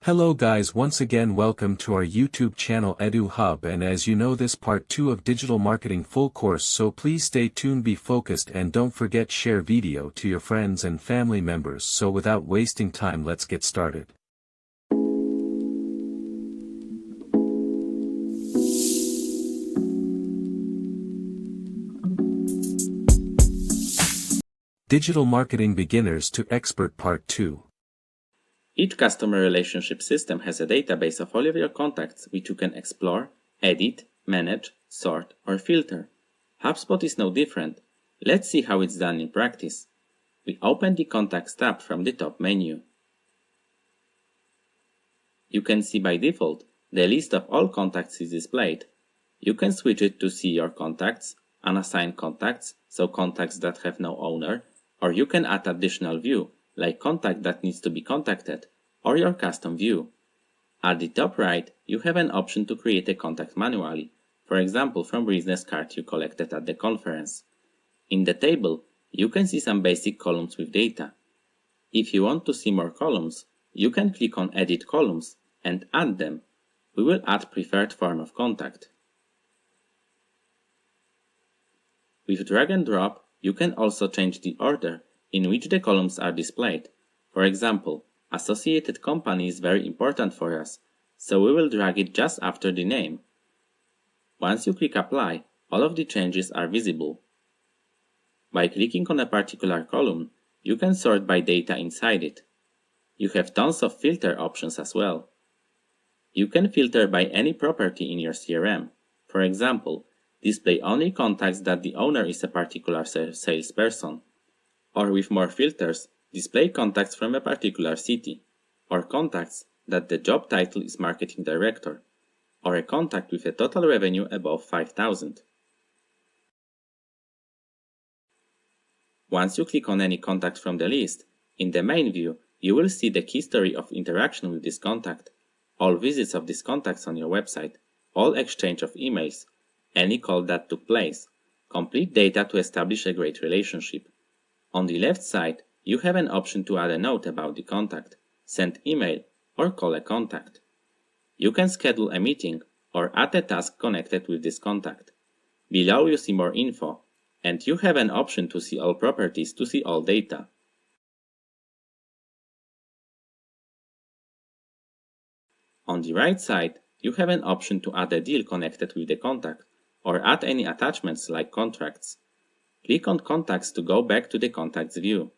Hello guys, once again welcome to our YouTube channel Edu Hub, and as you know, this part 2 of digital marketing full course, so please stay tuned, be focused, and don't forget share video to your friends and family members. So without wasting time, let's get started. Digital Marketing Beginners to Expert Part 2. Each customer relationship system has a database of all of your contacts which you can explore, edit, manage, sort, or filter. HubSpot is no different. Let's see how it's done in practice. We open the Contacts tab from the top menu. You can see by default the list of all contacts is displayed. You can switch it to see your contacts, unassigned contacts, so contacts that have no owner, or you can add additional view, like contact that needs to be contacted, or your custom view. At the top right, you have an option to create a contact manually, for example from business card you collected at the conference. In the table, you can see some basic columns with data. If you want to see more columns, you can click on Edit Columns and add them. We will add preferred form of contact. With drag and drop, you can also change the order in which the columns are displayed. For example, associated company is very important for us, so we will drag it just after the name. Once you click Apply, all of the changes are visible. By clicking on a particular column, you can sort by data inside it. You have tons of filter options as well. You can filter by any property in your CRM. For example, display only contacts that the owner is a particular salesperson. Or with more filters, display contacts from a particular city, or contacts that the job title is Marketing Director, or a contact with a total revenue above 5,000. Once you click on any contact from the list, in the main view, you will see the history of interaction with this contact, all visits of these contacts on your website, all exchange of emails, any call that took place, complete data to establish a great relationship. On the left side, you have an option to add a note about the contact, send email, or call a contact. You can schedule a meeting or add a task connected with this contact. Below you see more info, and you have an option to see all properties to see all data. On the right side, you have an option to add a deal connected with the contact, or add any attachments like contracts. Click on Contacts to go back to the Contacts view.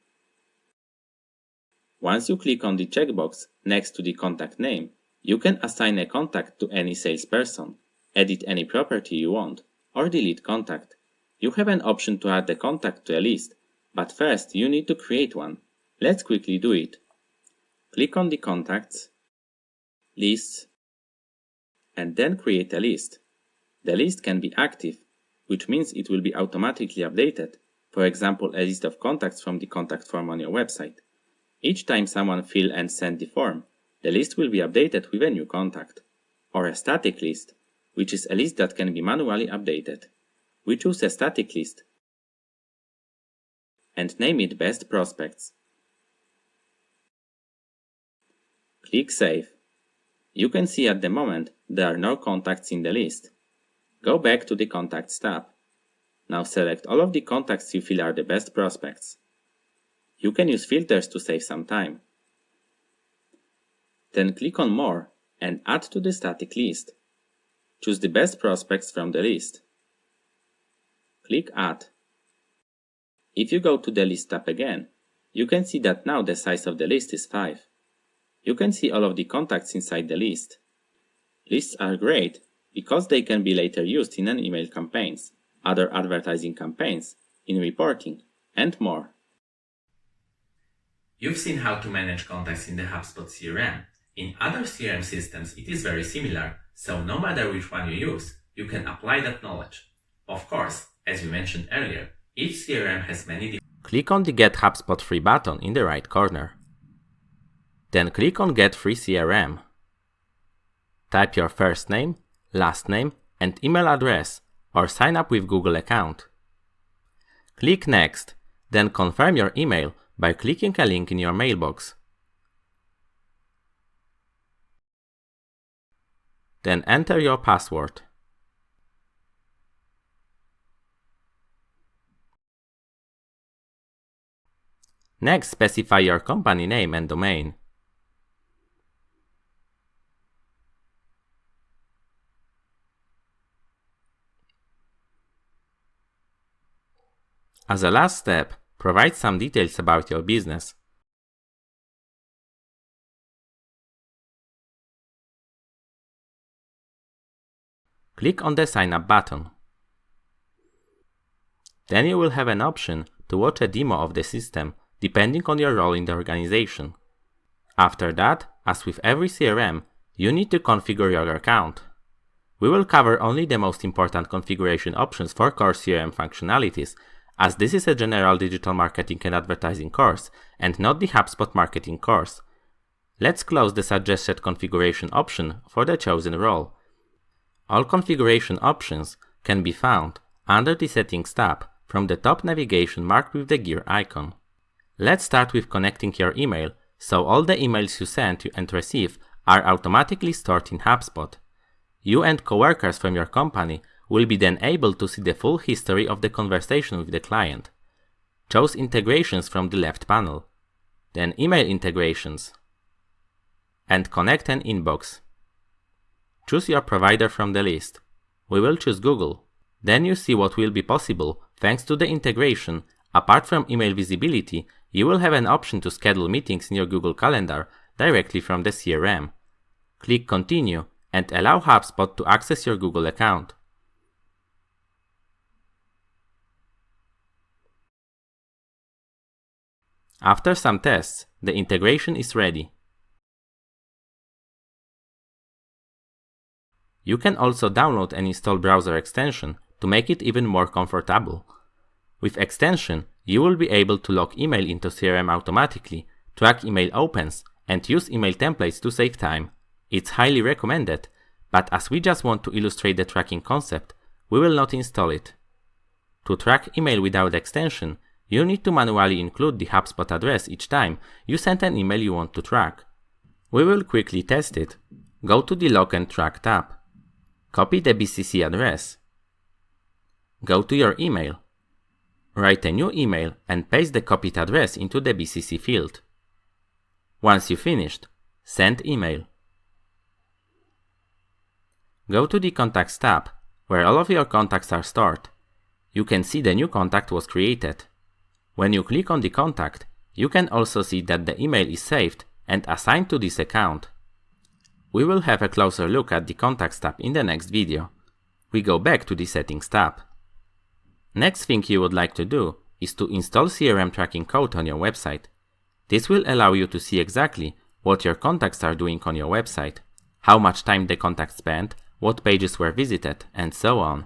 Once you click on the checkbox next to the contact name, you can assign a contact to any salesperson, edit any property you want, or delete contact. You have an option to add the contact to a list, but first you need to create one. Let's quickly do it. Click on the Contacts, Lists, and then create a list. The list can be active, which means it will be automatically updated, for example a list of contacts from the contact form on your website. Each time someone fills and sends the form, the list will be updated with a new contact. Or a static list, which is a list that can be manually updated. We choose a static list and name it Best Prospects. Click Save. You can see at the moment there are no contacts in the list. Go back to the Contacts tab. Now select all of the contacts you feel are the best prospects. You can use filters to save some time. Then click on More and Add to the static list. Choose the best prospects from the list. Click Add. If you go to the List tab again, you can see that now the size of the list is 5. You can see all of the contacts inside the list. Lists are great because they can be later used in an email campaigns, other advertising campaigns, in reporting, and more. You've seen how to manage contacts in the HubSpot CRM. In other CRM systems, it is very similar, so no matter which one you use, you can apply that knowledge. Of course, as we mentioned earlier, each CRM has many. Click on the Get HubSpot Free button in the right corner. Then click on Get Free CRM. Type your first name, last name, and email address, or sign up with Google account. Click Next, then confirm your email by clicking a link in your mailbox. then enter your password. Next, specify your company name and domain. As a last step, provide some details about your business. Click on the Sign Up button. Then you will have an option to watch a demo of the system, depending on your role in the organization. After that, as with every CRM, you need to configure your account. We will cover only the most important configuration options for core CRM functionalities, as this is a general digital marketing and advertising course, and not the HubSpot marketing course. Let's close the suggested configuration option for the chosen role. All configuration options can be found under the Settings tab from the top navigation marked with the gear icon. Let's start with connecting your email, so all the emails you send and receive are automatically stored in HubSpot. You and coworkers from your company will be then able to see the full history of the conversation with the client. Choose Integrations from the left panel, then Email Integrations, and connect an inbox. Choose your provider from the list. We will choose Google. Then you see what will be possible thanks to the integration. Apart from email visibility, you will have an option to schedule meetings in your Google Calendar directly from the CRM. Click Continue and allow HubSpot to access your Google account. After some tests, the integration is ready. You can also download and install browser extension to make it even more comfortable. With extension, you will be able to log email into CRM automatically, track email opens, and use email templates to save time. It's highly recommended, but as we just want to illustrate the tracking concept, we will not install it. To track email without extension, you need to manually include the HubSpot address each time you send an email you want to track. We will quickly test it. Go to the Log and Track tab. Copy the BCC address. Go to your email. Write a new email and paste the copied address into the BCC field. Once you finished, send email. Go to the Contacts tab, where all of your contacts are stored. You can see the new contact was created. When you click on the contact, you can also see that the email is saved and assigned to this account. We will have a closer look at the Contacts tab in the next video. We go back to the Settings tab. Next thing you would like to do is to install CRM tracking code on your website. This will allow you to see exactly what your contacts are doing on your website, how much time the contact spent, what pages were visited, and so on.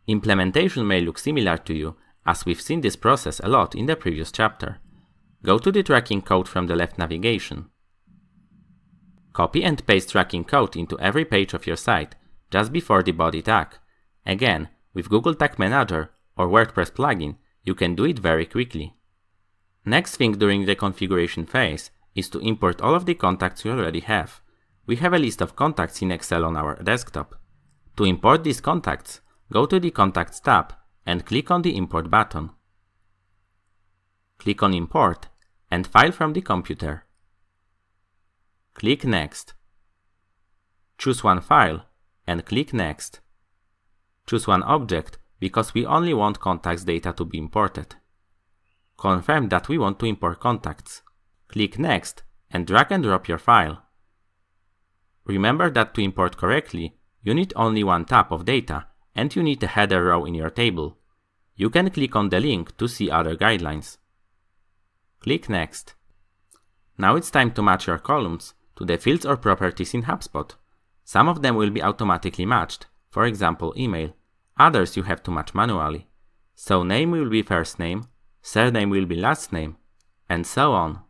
Implementation may look similar to you, as we've seen this process a lot in the previous chapter. Go to the tracking code from the left navigation. Copy and paste tracking code into every page of your site, just before the body tag. Again, with Google Tag Manager or WordPress plugin, you can do it very quickly. Next thing during the configuration phase is to import all of the contacts you already have. We have a list of contacts in Excel on our desktop. To import these contacts, go to the Contacts tab and click on the Import button. Click on Import and File from the computer. Click Next. Choose one file and click Next. Choose one object because we only want contacts data to be imported. Confirm that we want to import contacts. Click Next and drag and drop your file. Remember that to import correctly, you need only one tab of data and you need a header row in your table. You can click on the link to see other guidelines. Click Next. Now it's time to match your columns to the fields or properties in HubSpot. Some of them will be automatically matched, for example email. Others you have to match manually. So name will be first name, surname will be last name, and so on.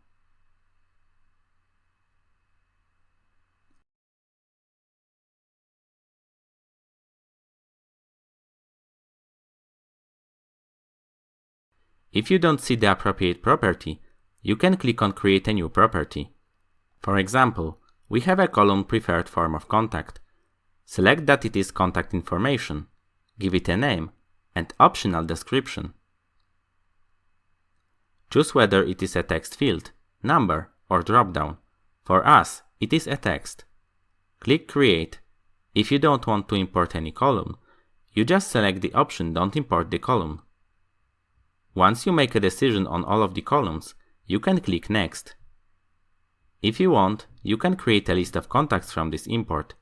If you don't see the appropriate property, you can click on Create a new property. For example, we have a column Preferred Form of Contact. Select that it is contact information, give it a name, and optional description. Choose whether it is a text field, number, or dropdown. For us, it is a text. Click Create. If you don't want to import any column, you just select the option Don't import the column. Once you make a decision on all of the columns, you can click Next. If you want, you can create a list of contacts from this import.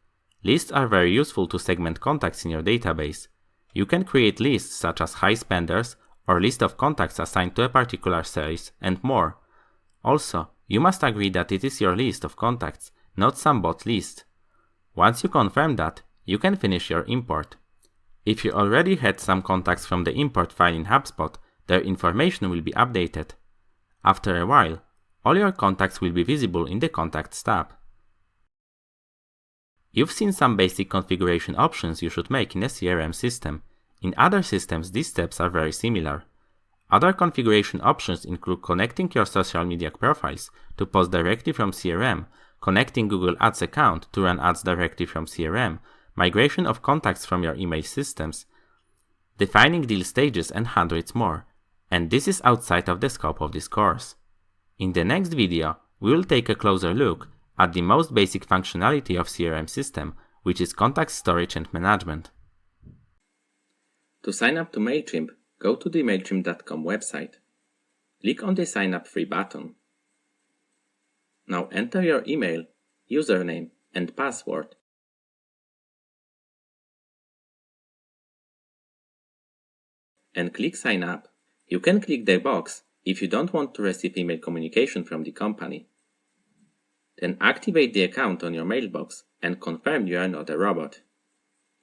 Lists are very useful to segment contacts in your database. You can create lists such as high spenders or list of contacts assigned to a particular service and more. Also, you must agree that it is your list of contacts, not some bot list. Once you confirm that, you can finish your import. If you already had some contacts from the import file in HubSpot, their information will be updated. After a while, all your contacts will be visible in the Contacts tab. You've seen some basic configuration options you should make in a CRM system. In other systems, these steps are very similar. Other configuration options include connecting your social media profiles to post directly from CRM, connecting Google Ads account to run ads directly from CRM, migration of contacts from your email systems, defining deal stages, and hundreds more. And this is outside of the scope of this course. In the next video, we will take a closer look at the most basic functionality of CRM system, which is contact storage and management. To sign up to MailChimp, go to the MailChimp.com website. Click on the Sign Up Free button. Now enter your email, username, and password. And click Sign Up. You can click the box if you don't want to receive email communication from the company. Then activate the account on your mailbox and confirm you are not a robot.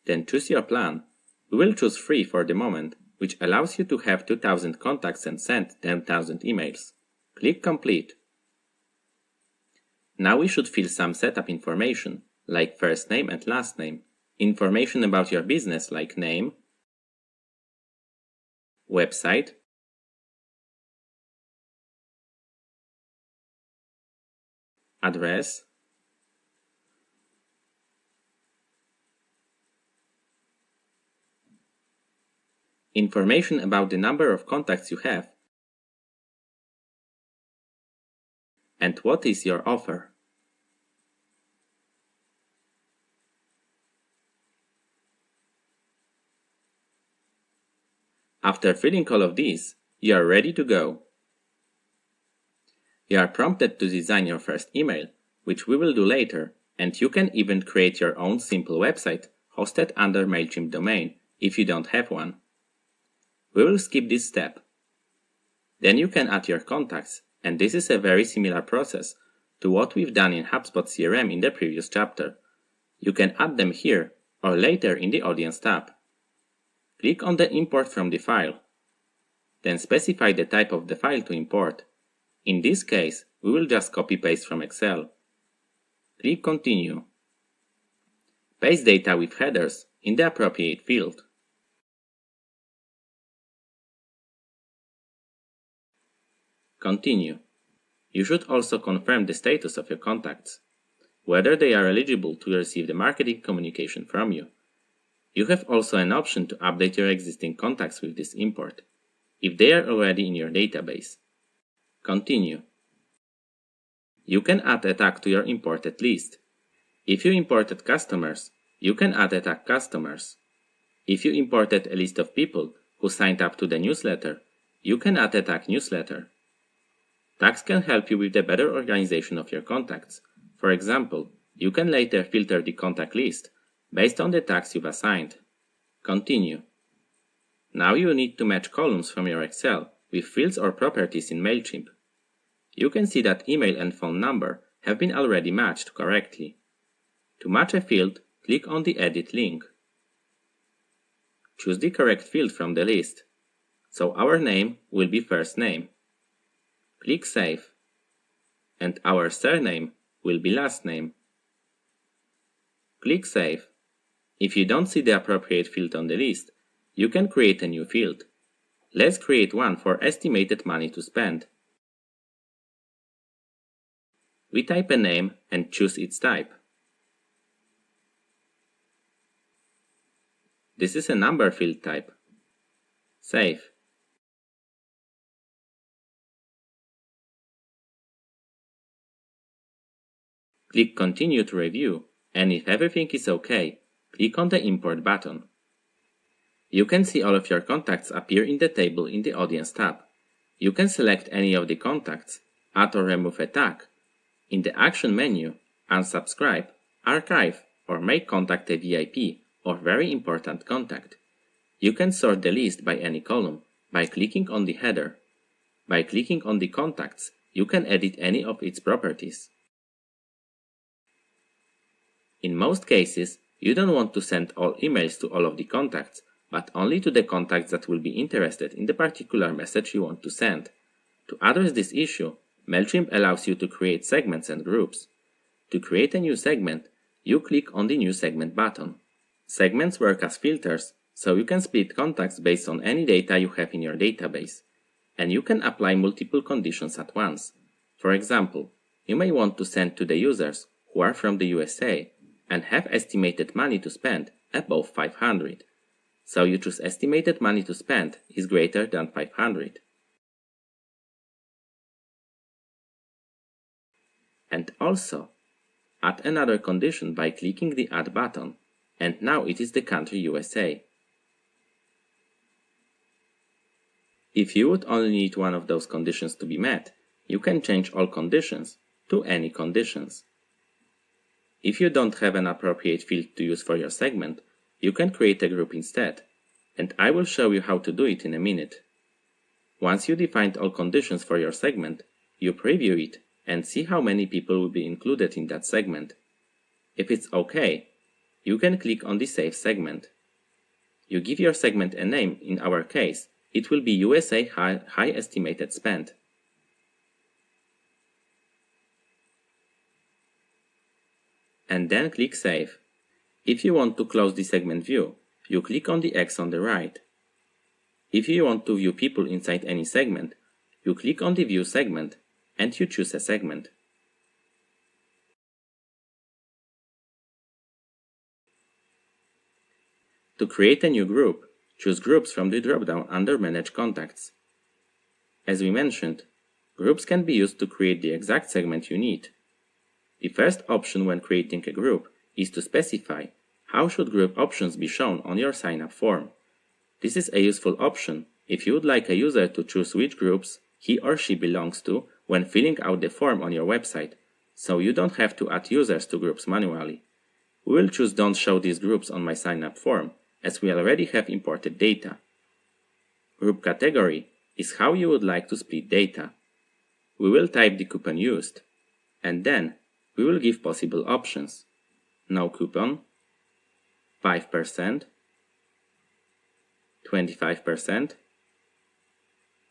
Then choose your plan. We will choose free for the moment, which allows you to have 2000 contacts and send 10,000 emails. Click Complete. Now we should fill some setup information, like first name and last name, information about your business like name, website, address, information about the number of contacts you have, and what is your offer. After filling all of these, you are ready to go. You are prompted to design your first email, which we will do later, and you can even create your own simple website hosted under MailChimp domain if you don't have one. We will skip this step. Then you can add your contacts, and this is a very similar process to what we've done in HubSpot CRM in the previous chapter. You can add them here or later in the Audience tab. Click on the Import from the file. Then specify the type of the file to import. In this case, we will just copy-paste from Excel. Click Continue. Paste data with headers in the appropriate field. Continue. You should also confirm the status of your contacts, whether they are eligible to receive the marketing communication from you. You have also an option to update your existing contacts with this import, if they are already in your database. Continue. You can add a tag to your imported list. If you imported customers, you can add a tag customers. If you imported a list of people who signed up to the newsletter, you can add a tag newsletter. Tags can help you with the better organization of your contacts. For example, you can later filter the contact list based on the tags you've assigned. Continue. Now you need to match columns from your Excel with fields or properties in MailChimp. You can see that email and phone number have been already matched correctly. To match a field, click on the Edit link. Choose the correct field from the list. So our name will be first name. Click Save. And our surname will be last name. Click Save. If you don't see the appropriate field on the list, you can create a new field. Let's create one for estimated money to spend. We type a name and choose its type. This is a number field type. Save. Click Continue to review, and if everything is OK, click on the Import button. You can see all of your contacts appear in the table in the Audience tab. You can select any of the contacts, add or remove a tag. In the Action menu, unsubscribe, archive, or make contact a VIP or very important contact. You can sort the list by any column by clicking on the header. By clicking on the contacts, you can edit any of its properties. In most cases, you don't want to send all emails to all of the contacts, but only to the contacts that will be interested in the particular message you want to send. To address this issue, MailChimp allows you to create segments and groups. To create a new segment, you click on the New Segment button. Segments work as filters, so you can split contacts based on any data you have in your database. And you can apply multiple conditions at once. For example, you may want to send to the users who are from the USA and have estimated money to spend above 500. So you choose estimated money to spend is greater than 500. And also, add another condition by clicking the Add button, and now it is the country USA. If you would only need one of those conditions to be met, you can change all conditions to any conditions. If you don't have an appropriate field to use for your segment, you can create a group instead, and I will show you how to do it in a minute. Once you defined all conditions for your segment, you preview it and see how many people will be included in that segment. If it's OK, you can click on the Save segment. You give your segment a name. In our case, it will be USA High Estimated Spend. And then click Save. If you want to close the segment view, you click on the X on the right. If you want to view people inside any segment, you click on the View segment and you choose a segment. To create a new group, choose Groups from the drop-down under Manage Contacts. As we mentioned, groups can be used to create the exact segment you need. The first option when creating a group is to specify how should group options be shown on your sign-up form. This is a useful option if you would like a user to choose which groups he or she belongs to when filling out the form on your website, so you don't have to add users to groups manually. We will choose Don't show these groups on my sign-up form, as we already have imported data. Group category is how you would like to split data. We will type the coupon used, and then we will give possible options. No coupon, 5%, 25%,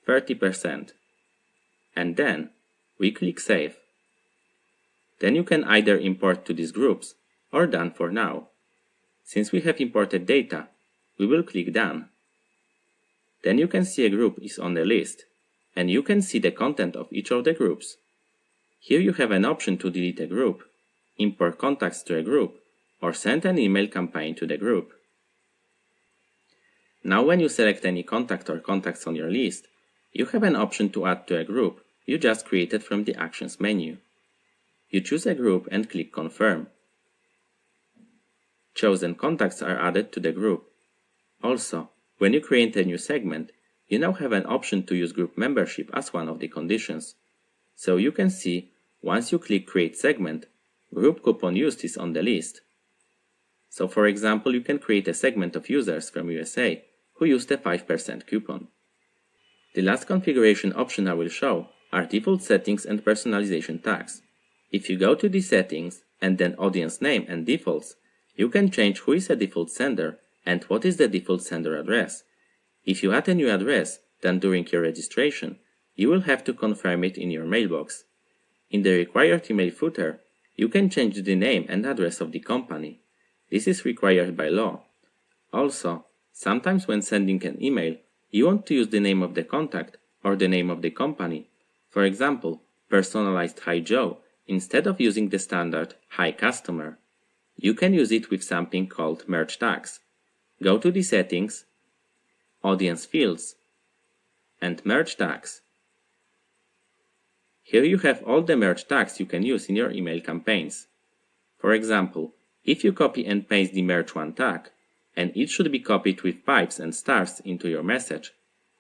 30%, and then we click Save. Then you can either import to these groups or Done for now. Since we have imported data, we will click Done. Then you can see a group is on the list, and you can see the content of each of the groups. Here you have an option to delete a group, import contacts to a group, or send an email campaign to the group. Now when you select any contact or contacts on your list, you have an option to add to a group you just created from the Actions menu. You choose a group and click Confirm. Chosen contacts are added to the group. Also, when you create a new segment, you now have an option to use group membership as one of the conditions. So you can see, once you click Create Segment, group coupon used is on the list. So for example, you can create a segment of users from USA who used a 5% coupon. The last configuration option I will show are default settings and personalization tags. If you go to the settings and then audience name and defaults, you can change who is a default sender and what is the default sender address. If you add a new address than during your registration, you will have to confirm it in your mailbox. In the required email footer, you can change the name and address of the company. This is required by law. Also, sometimes when sending an email, you want to use the name of the contact or the name of the company. For example, personalized Hi Joe instead of using the standard Hi Customer. You can use it with something called merge tags. go to the Settings, Audience Fields, and Merge Tags. Here you have all the merge tags you can use in your email campaigns. For example, if you copy and paste the merge one tag, and it should be copied with pipes and stars into your message,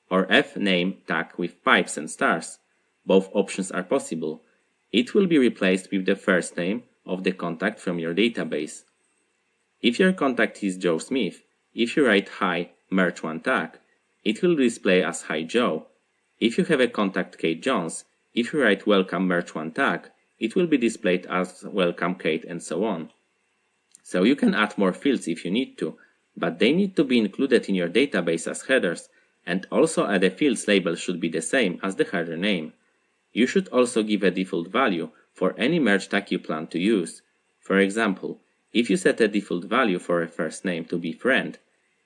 or fname tag with pipes and stars, both options are possible. It will be replaced with the first name of the contact from your database. If your contact is Joe Smith, if you write hi merge one tag, it will display as hi Joe. If you have a contact Kate Jones, if you write welcome merge one tag, it will be displayed as welcome Kate, and so on. So you can add more fields if you need to, but they need to be included in your database as headers, and also the fields label should be the same as the header name. You should also give a default value for any merge tag you plan to use. For example, if you set a default value for a first name to be friend,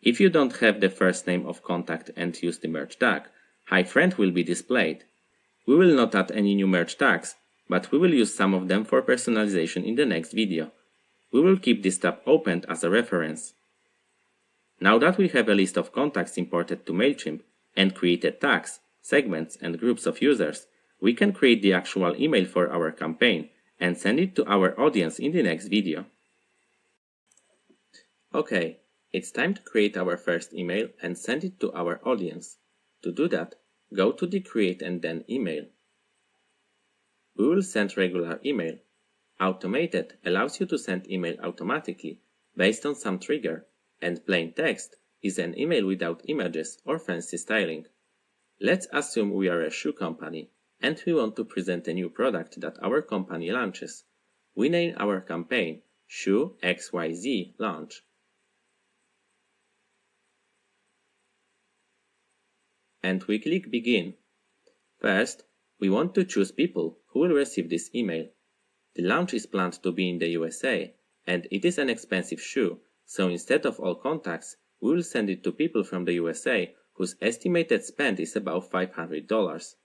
if you don't have the first name of contact and use the merge tag, hi friend will be displayed. We will not add any new merge tags, but we will use some of them for personalization in the next video. We will keep this tab opened as a reference. Now that we have a list of contacts imported to MailChimp and created tags, segments, and groups of users, we can create the actual email for our campaign and send it to our audience in the next video. Okay, it's time to create our first email and send it to our audience. To do that, go to the Create and then Email. We will send regular email. Automated allows you to send email automatically based on some trigger, and plain text is an email without images or fancy styling. Let's assume we are a shoe company and we want to present a new product that our company launches. We name our campaign Shoe XYZ Launch. And we click Begin. First, we want to choose people who will receive this email. The launch is planned to be in the USA, and it is an expensive shoe, so instead of all contacts, we will send it to people from the USA whose estimated spend is about $500.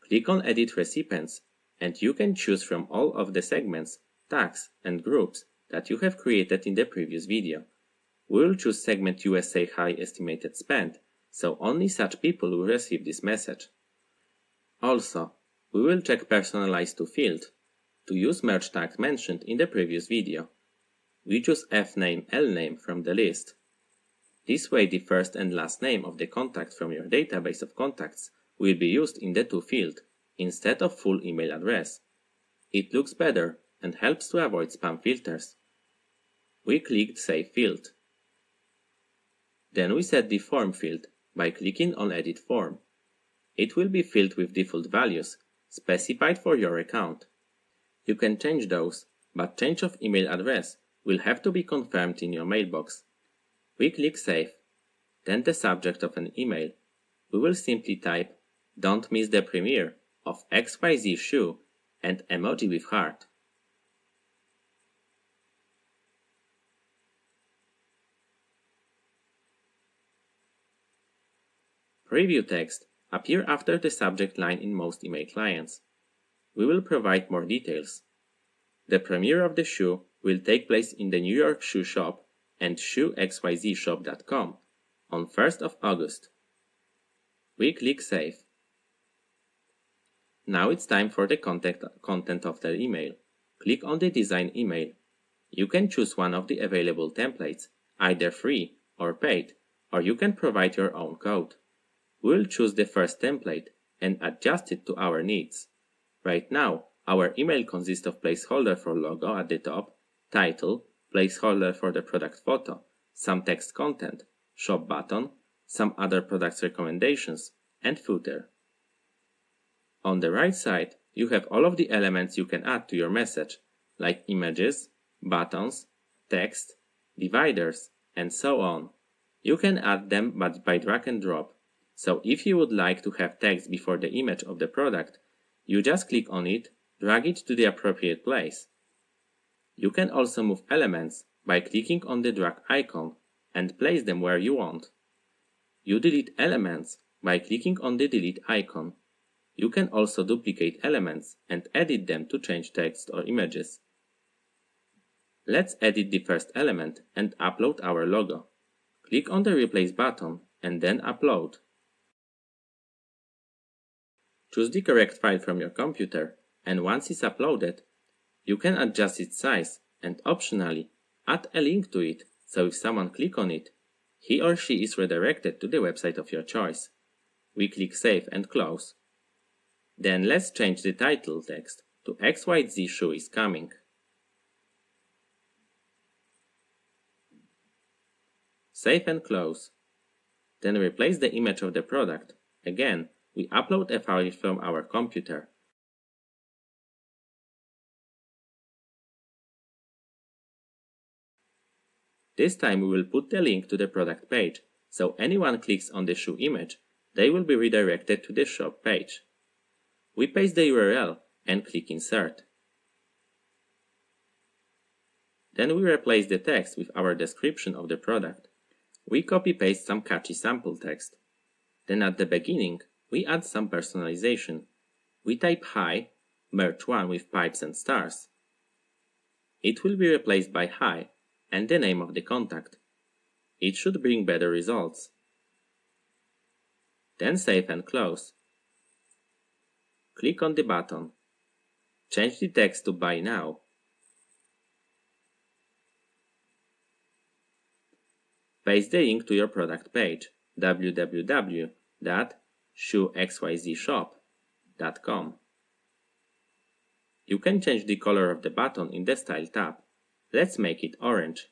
Click on Edit Recipients, and you can choose from all of the segments, tags, and groups that you have created in the previous video. We will choose segment USA High Estimated Spend, so only such people will receive this message. Also, we will check Personalize to field to use merge tags mentioned in the previous video. We choose fname lname from the list. This way the first and last name of the contact from your database of contacts will be used in the to field instead of full email address. It looks better and helps to avoid spam filters. We clicked Save Field. Then we set the form field by clicking on Edit Form. It will be filled with default values specified for your account. You can change those, but change of email address will have to be confirmed in your mailbox. We click Save, then the subject of an email. We will simply type "Don't miss the premiere of XYZ shoe" and emoji with heart. Preview text appear after the subject line in most email clients. We will provide more details. The premiere of the shoe will take place in the New York Shoe Shop and shoexyzshop.com on 1st of August. We click Save. Now it's time for the content of the email. Click on the Design Email. You can choose one of the available templates, either free or paid, or you can provide your own code. We'll choose the first template and adjust it to our needs. Right now, our email consists of placeholder for logo at the top, title, placeholder for the product photo, some text content, shop button, some other products recommendations, and footer. On the right side, you have all of the elements you can add to your message, like images, buttons, text, dividers, and so on. You can add them by drag and drop. So if you would like to have text before the image of the product, you just click on it, drag it to the appropriate place. You can also move elements by clicking on the drag icon and place them where you want. You delete elements by clicking on the delete icon. You can also duplicate elements and edit them to change text or images. Let's edit the first element and upload our logo. Click on the Replace button and then Upload. Choose the correct file from your computer, and once it's uploaded, you can adjust its size and optionally add a link to it, so if someone clicks on it, he or she is redirected to the website of your choice. We click Save and Close. Then let's change the title text to XYZ shoe is coming. Save and close. Then replace the image of the product. Again, we upload a file from our computer. This time we will put the link to the product page, so anyone clicks on the shoe image, they will be redirected to the shop page. We paste the URL and click Insert. Then we replace the text with our description of the product. We copy-paste some catchy sample text. Then at the beginning, we add some personalization. We type hi, merge 1 with pipes and stars. It will be replaced by hi and the name of the contact. It should bring better results. Then save and close. Click on the button. Change the text to Buy Now. Paste the link to your product page, www.shoexyzshop.com. You can change the color of the button in the Style tab. Let's make it orange.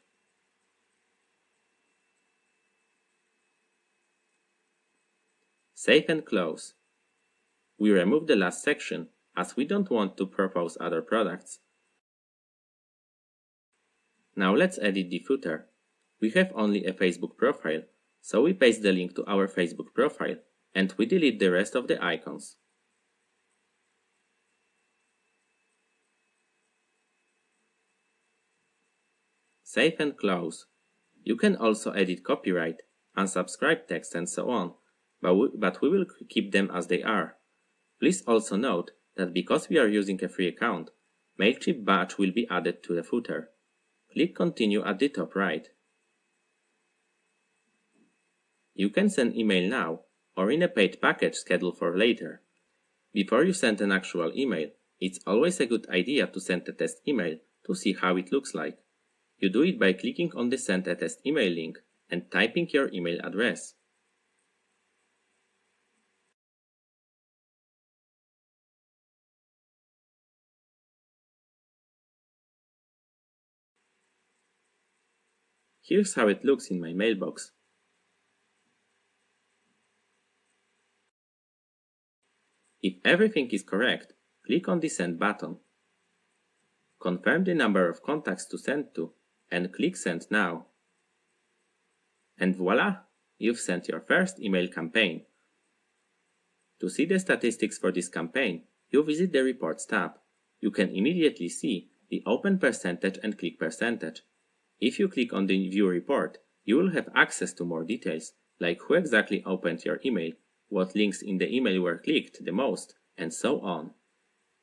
Save and close. We remove the last section as we don't want to propose other products. Now let's edit the footer. We have only a Facebook profile, so we paste the link to our Facebook profile and we delete the rest of the icons. Save and close. You can also edit copyright, unsubscribe text and so on, but we will keep them as they are. Please also note that because we are using a free account, MailChimp badge will be added to the footer. Click Continue at the top right. You can send email now or in a paid package scheduled for later. Before you send an actual email, it's always a good idea to send a test email to see how it looks like. You do it by clicking on the Send a Test Email link and typing your email address. Here's how it looks in my mailbox. If everything is correct, click on the Send button. Confirm the number of contacts to send to and click Send Now. And voila! You've sent your first email campaign. To see the statistics for this campaign, you visit the Reports tab. You can immediately see the open percentage and click percentage. If you click on the View Report, you will have access to more details, like who exactly opened your email, what links in the email were clicked the most, and so on.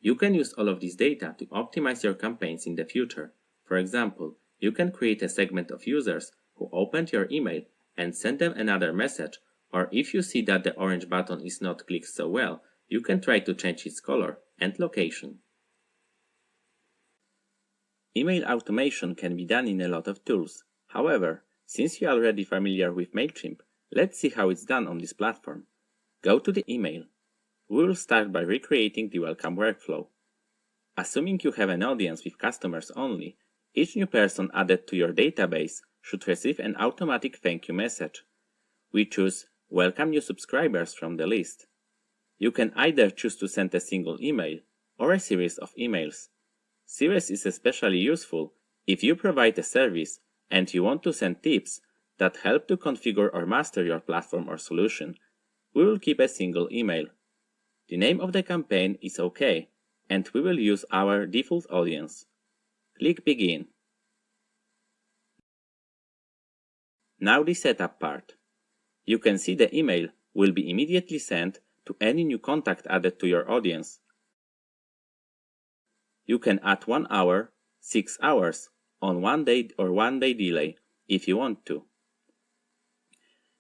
You can use all of this data to optimize your campaigns in the future. For example, you can create a segment of users who opened your email and send them another message, or if you see that the orange button is not clicked so well, you can try to change its color and location. Email automation can be done in a lot of tools. However, since you are already familiar with MailChimp, let's see how it's done on this platform. Go to the email. We will start by recreating the welcome workflow. Assuming you have an audience with customers only, each new person added to your database should receive an automatic thank you message. We choose Welcome new subscribers from the list. You can either choose to send a single email or a series of emails. Series is especially useful if you provide a service and you want to send tips that help to configure or master your platform or solution. We will keep a single email. The name of the campaign is OK, and we will use our default audience. Click Begin. Now the setup part. You can see the email will be immediately sent to any new contact added to your audience. You can add 1 hour, 6 hours, on 1 day or 1 day delay if you want to.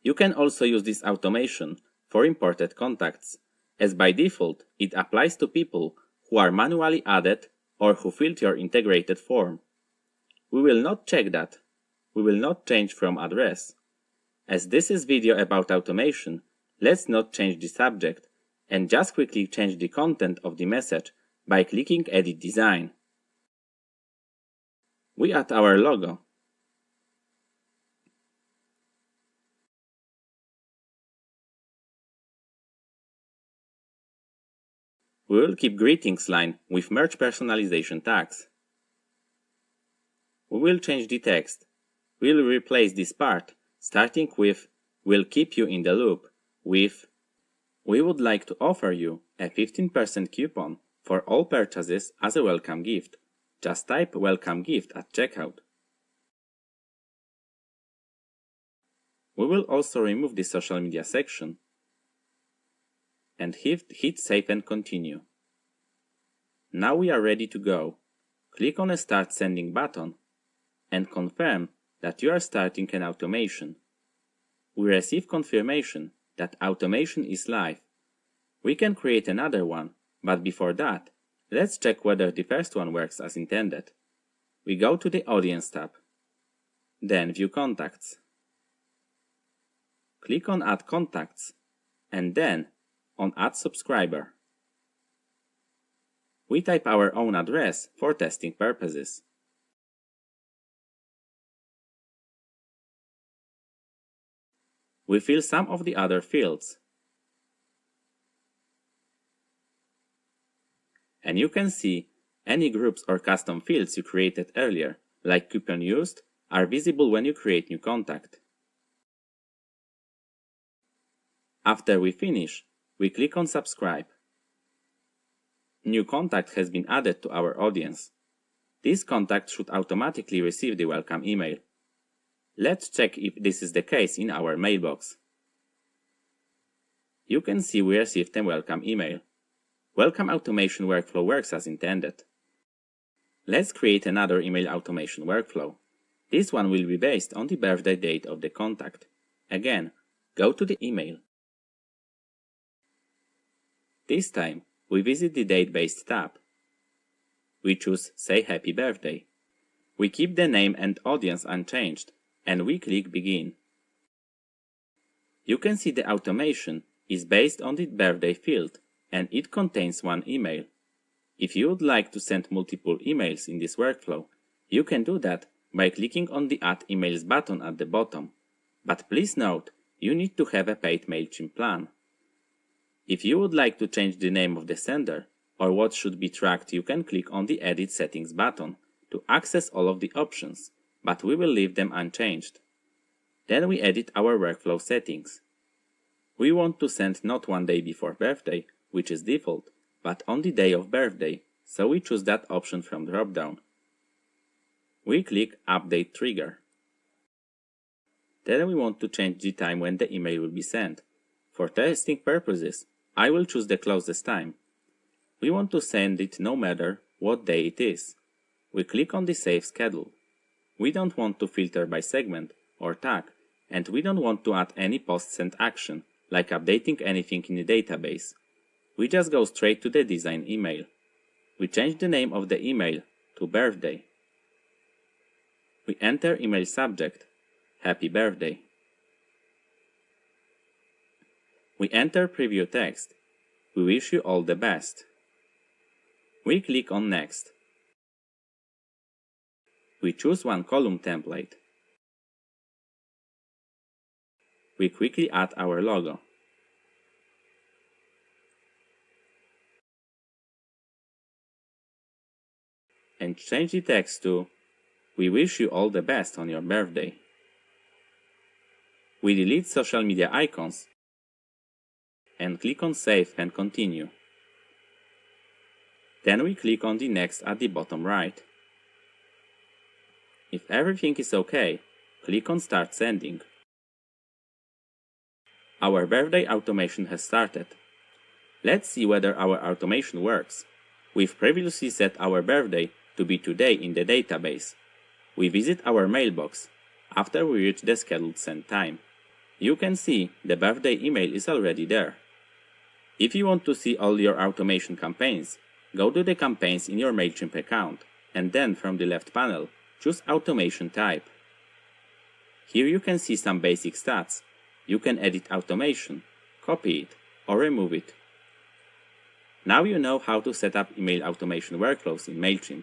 You can also use this automation for imported contacts, as by default it applies to people who are manually added or who filled your integrated form. We will not check that. We will not change from address. As this is video about automation, let's not change the subject and just quickly change the content of the message by clicking Edit Design. We add our logo. We will keep greetings line with merge personalization tags. We will change the text. We will replace this part, starting with "We'll keep you in the loop" with "We would like to offer you a 15% coupon for all purchases as a welcome gift. Just type welcome gift at checkout." We will also remove the social media section and hit save and continue. Now we are ready to go. Click on a Start Sending button and confirm that you are starting an automation. We receive confirmation that automation is live. We can create another one, but before that, let's check whether the first one works as intended. We go to the Audience tab, then View Contacts. Click on Add Contacts, and then on Add Subscriber. We type our own address for testing purposes. We fill some of the other fields. And you can see any groups or custom fields you created earlier, like coupon used, are visible when you create new contact. After we finish, we click on Subscribe. New contact has been added to our audience. This contact should automatically receive the welcome email. Let's check if this is the case in our mailbox. You can see we received a welcome email. Welcome automation workflow works as intended. Let's create another email automation workflow. This one will be based on the birthday date of the contact. Again, go to the email. This time, we visit the date-based tab. We choose Say Happy Birthday. We keep the name and audience unchanged, and we click Begin. You can see the automation is based on the birthday field, and it contains one email. If you would like to send multiple emails in this workflow, you can do that by clicking on the Add Emails button at the bottom. But please note, you need to have a paid MailChimp plan. If you would like to change the name of the sender or what should be tracked, you can click on the Edit Settings button to access all of the options, but we will leave them unchanged. Then we edit our workflow settings. We want to send not 1 day before birthday, which is default, but on the day of birthday, so we choose that option from drop-down. We click Update Trigger. Then we want to change the time when the email will be sent. For testing purposes, I will choose the closest time. We want to send it no matter what day it is. We click on the Save Schedule. We don't want to filter by segment or tag, and we don't want to add any post-send action, like updating anything in the database. We just go straight to the design email. We change the name of the email to Birthday. We enter email subject, Happy Birthday. We enter preview text, We wish you all the best. We click on Next. We choose one column template. We quickly add our logo. And change the text to We wish you all the best on your birthday. We delete social media icons and click on Save and Continue. Then we click on the Next at the bottom right. If everything is okay, click on Start Sending. Our birthday automation has started. Let's see whether our automation works. We've previously set our birthday to be today in the database. We visit our mailbox after we reach the scheduled send time. You can see the birthday email is already there. If you want to see all your automation campaigns, go to the campaigns in your MailChimp account, and then from the left panel, choose Automation type. Here you can see some basic stats. You can edit automation, copy it, or remove it. Now you know how to set up email automation workflows in MailChimp.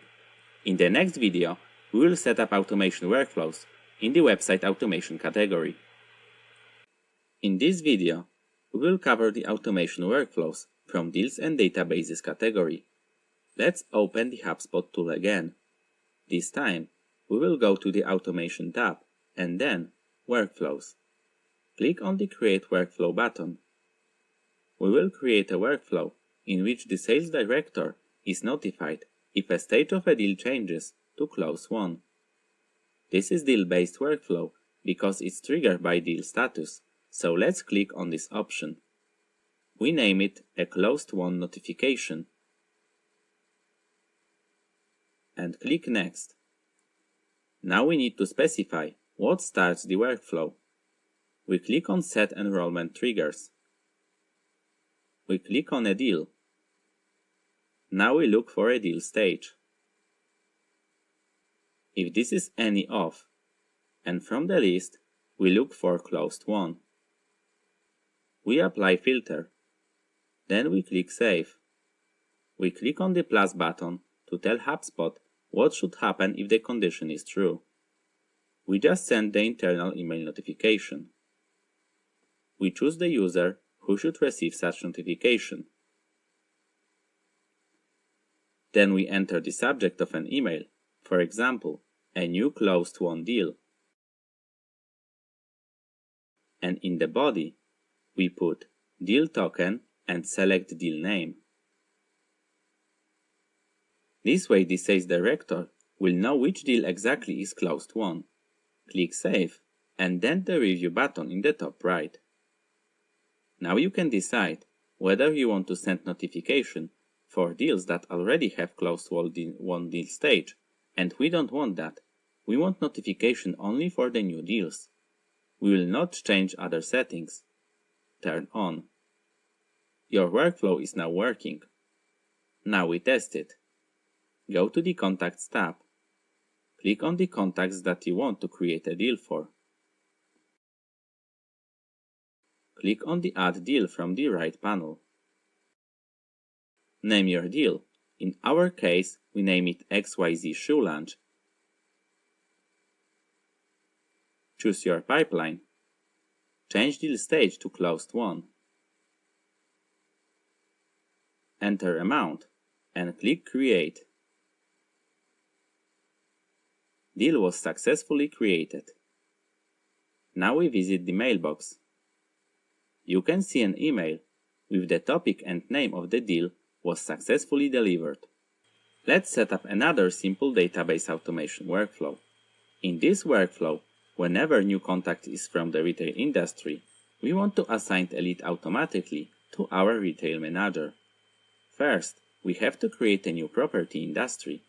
In the next video, we will set up automation workflows in the website automation category. In this video, we will cover the automation workflows from deals and databases category. Let's open the HubSpot tool again. This time, we will go to the Automation tab and then Workflows. Click on the Create Workflow button. We will create a workflow in which the sales director is notified if a stage of a deal changes to close won. This is deal-based workflow because it's triggered by deal status, so let's click on this option. We name it a closed won notification and click Next. Now we need to specify what starts the workflow. We click on Set Enrollment Triggers. We click on a deal. Now we look for a deal stage. If this is any off, and from the list, we look for closed won. We apply filter. Then we click Save. We click on the plus button to tell HubSpot what should happen if the condition is true. We just send the internal email notification. We choose the user who should receive such notification. Then we enter the subject of an email, for example, a new closed won deal. And in the body, we put deal token and select deal name. This way the sales director will know which deal exactly is closed won. Click Save and then the Review button in the top right. Now you can decide whether you want to send notification for deals that already have closed won deal stage, and we don't want that. We want notification only for the new deals. We will not change other settings. Turn on. Your workflow is now working. Now we test it. Go to the Contacts tab. Click on the contacts that you want to create a deal for. Click on the Add Deal from the right panel. Name your deal. In our case, we name it XYZ Shoe Launch. Choose your pipeline. Change deal stage to closed won. Enter amount and click Create. Deal was successfully created. Now we visit the mailbox. You can see an email with the topic and name of the deal was successfully delivered. Let's set up another simple database automation workflow. In this workflow, whenever new contact is from the retail industry, we want to assign a lead automatically to our retail manager. First, we have to create a new property industry,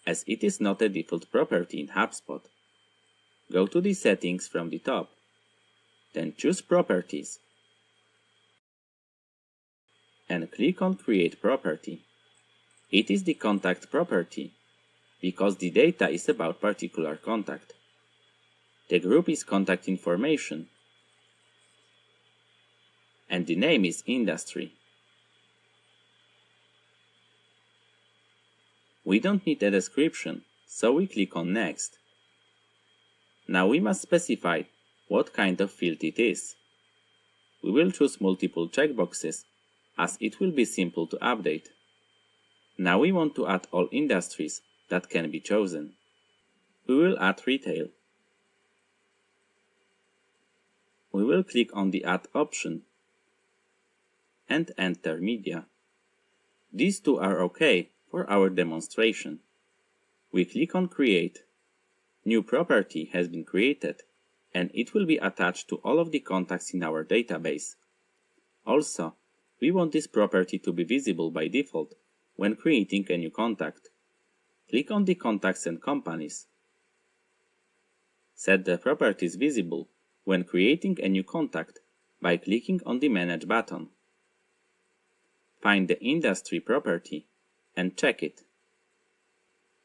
as it is not a default property in HubSpot. Go to the settings from the top. Then choose Properties and click on Create Property. It is the contact property because the data is about particular contact. The group is Contact Information and the name is Industry. We don't need a description, so we click on Next. Now we must specify what kind of field it is. We will choose multiple checkboxes, as it will be simple to update. Now we want to add all industries that can be chosen. We will add retail. We will click on the Add option and enter media. These two are OK for our demonstration. We click on Create. New property has been created and it will be attached to all of the contacts in our database. Also, we want this property to be visible by default when creating a new contact. Click on the Contacts and Companies. set the properties visible when creating a new contact by clicking on the Manage button. Find the industry property and check it.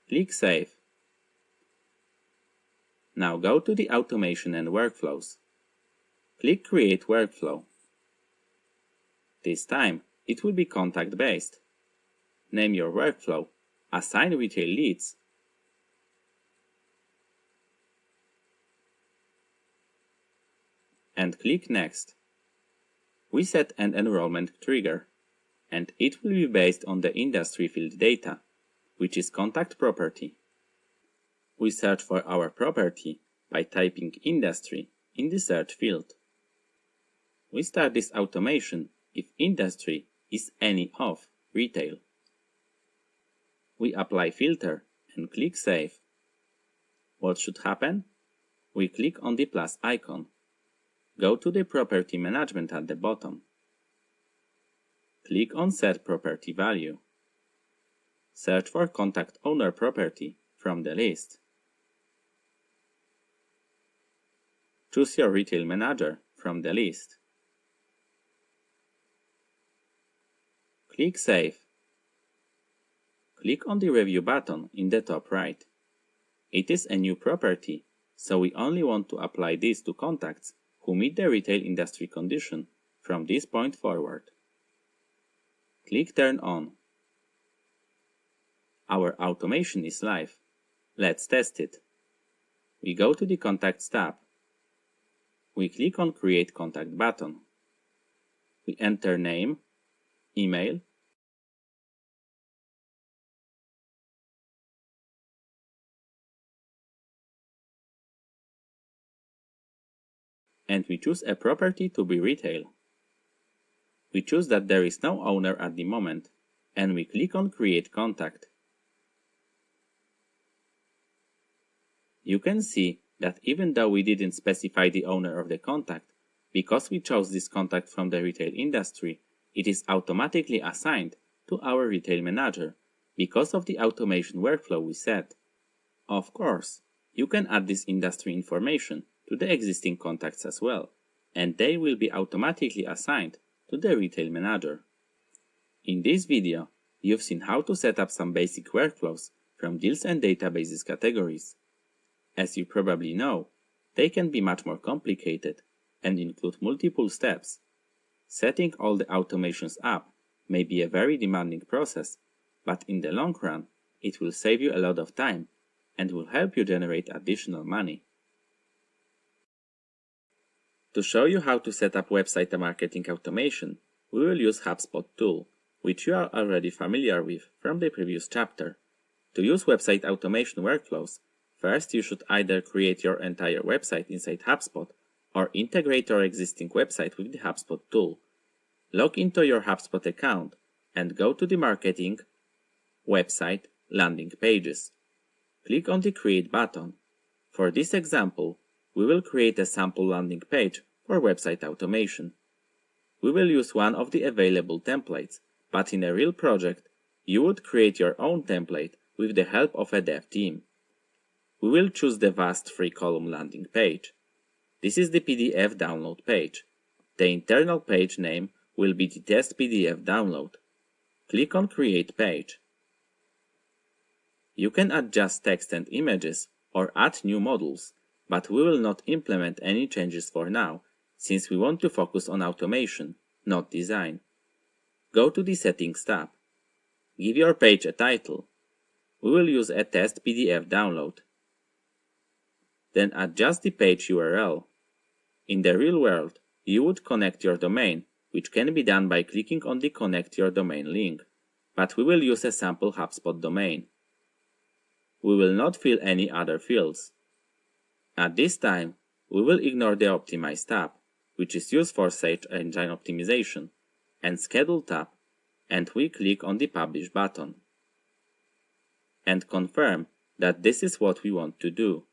Click Save. Now go to the Automation and Workflows. Click Create Workflow. This time it will be contact-based. Name your workflow, assign retail leads, and click Next. We set an enrollment trigger, and it will be based on the industry field data, which is contact property. We search for our property by typing industry in the search field. We start this automation if industry is any of retail. We apply filter and click Save. What should happen? We click on the plus icon. Go to the property management at the bottom. Click on Set Property Value. Search for Contact Owner property from the list. Choose your retail manager from the list. Click Save. Click on the Review button in the top right. It is a new property, so we only want to apply this to contacts who meet the retail industry condition from this point forward. Click Turn On. Our automation is live. Let's test it. We go to the Contacts tab. We click on Create Contact button. We enter name, email, and we choose a property to be retail. We choose that there is no owner at the moment, and we click on Create Contact. You can see that even though we didn't specify the owner of the contact, because we chose this contact from the retail industry, it is automatically assigned to our retail manager because of the automation workflow we set. Of course, you can add this industry information to the existing contacts as well, and they will be automatically assigned to the retail manager. In this video, you've seen how to set up some basic workflows from deals and databases categories. As you probably know, they can be much more complicated and include multiple steps. Setting all the automations up may be a very demanding process, but in the long run, it will save you a lot of time and will help you generate additional money. To show you how to set up website marketing automation, we will use HubSpot tool, which you are already familiar with from the previous chapter. To use website automation workflows, first you should either create your entire website inside HubSpot or integrate your existing website with the HubSpot tool. Log into your HubSpot account and go to the Marketing, Website, Landing Pages. Click on the Create button. For this example, we will create a sample landing page for website automation. We will use one of the available templates, but in a real project, you would create your own template with the help of a dev team. We will choose the vast 3-column landing page. This is the PDF download page. The internal page name will be the test PDF download. Click on Create Page. You can adjust text and images or add new modules, but we will not implement any changes for now, since we want to focus on automation, not design. Go to the Settings tab. Give your page a title. We will use a test PDF download. Then adjust the page URL. In the real world, you would connect your domain, which can be done by clicking on the Connect Your Domain link, but we will use a sample HubSpot domain. We will not fill any other fields. At this time, we will ignore the Optimize tab, which is used for search engine optimization, and Schedule tab, and we click on the Publish button. And confirm that this is what we want to do.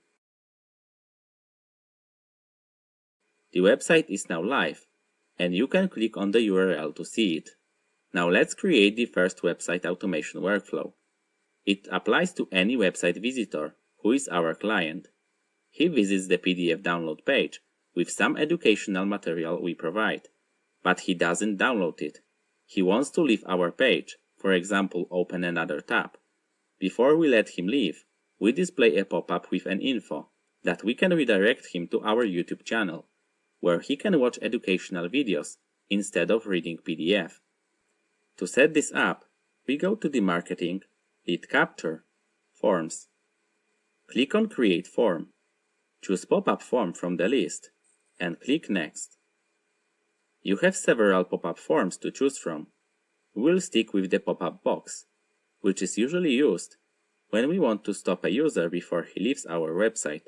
The website is now live, and you can click on the URL to see it. Now let's create the first website automation workflow. It applies to any website visitor who is our client. He visits the PDF download page with some educational material we provide, but he doesn't download it. He wants to leave our page, for example, open another tab. Before we let him leave, we display a pop-up with an info that we can redirect him to our YouTube channel, where he can watch educational videos instead of reading PDF. To set this up, we go to the Marketing, Lead Capture, Forms. Click on Create Form. Choose Pop-up Form from the list, and click Next. You have several pop-up forms to choose from. We will stick with the pop-up box, which is usually used when we want to stop a user before he leaves our website.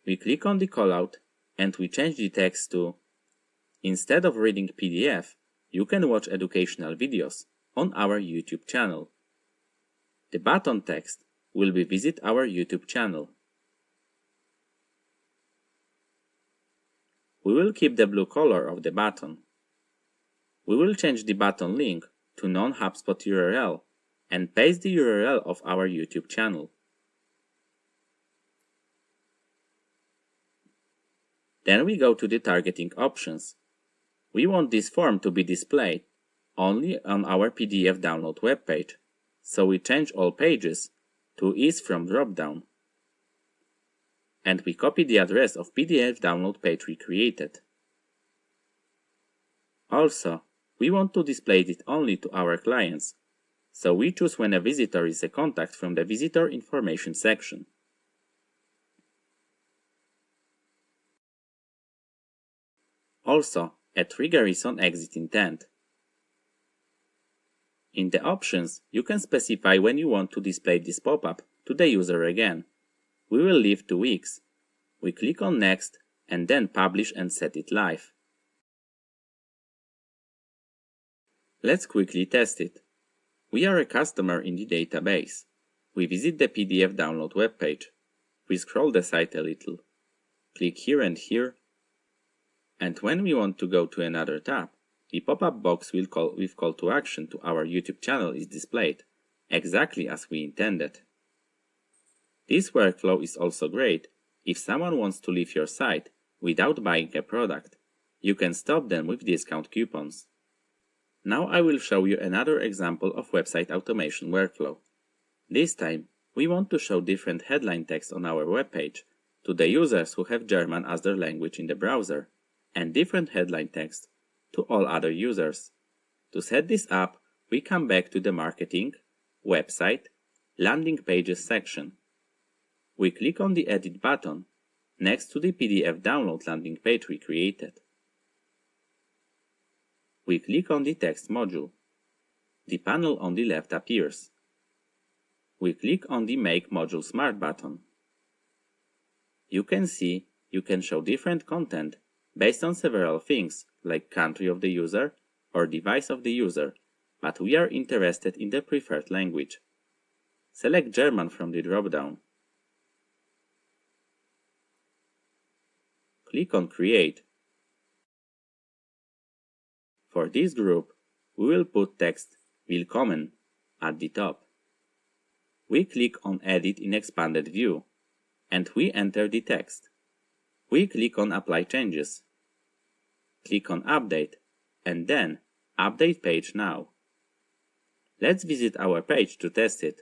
We click on the callout and we change the text to, instead of reading PDF, you can watch educational videos on our YouTube channel. The button text will be visit our YouTube channel. We will keep the blue color of the button. We will change the button link to non-HubSpot URL and paste the URL of our YouTube channel. Then we go to the targeting options. We want this form to be displayed only on our PDF download web page, so we change all pages to Ease from dropdown. And we copy the address of PDF download page we created. Also, we want to display it only to our clients, so we choose when a visitor is a contact from the visitor information section. Also, a trigger is on exit intent. In the options, you can specify when you want to display this pop-up to the user again. We will leave 2 weeks. We click on Next and then Publish and set it live. Let's quickly test it. We are a customer in the database. We visit the PDF download web page. We scroll the site a little. Click here and here. And when we want to go to another tab, the pop-up box with call to action to our YouTube channel is displayed, exactly as we intended. This workflow is also great if someone wants to leave your site without buying a product. You can stop them with discount coupons. Now I will show you another example of website automation workflow. This time, we want to show different headline text on our web page to the users who have German as their language in the browser, and different headline text to all other users. To set this up, we come back to the Marketing, Website, Landing Pages section. We click on the Edit button next to the PDF download landing page we created. We click on the Text module. The panel on the left appears. We click on the Make Module Smart button. You can see you can show different content based on several things like country of the user or device of the user, but we are interested in the preferred language. Select German from the drop-down. Click on Create. For this group, we will put text Willkommen at the top. We click on Edit in expanded view, and we enter the text. We click on Apply changes. Click on Update, and then Update page now. Let's visit our page to test it.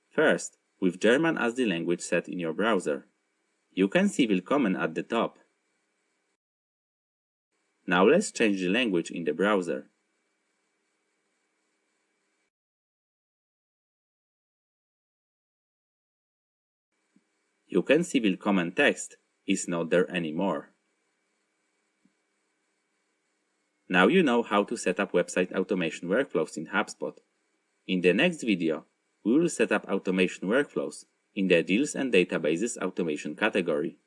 First, with German as the language set in your browser. You can see Willkommen at the top. Now let's change the language in the browser. You can see Willkommen text is not there anymore. Now you know how to set up website automation workflows in HubSpot. In the next video, we will set up automation workflows in the Deals and Databases automation category.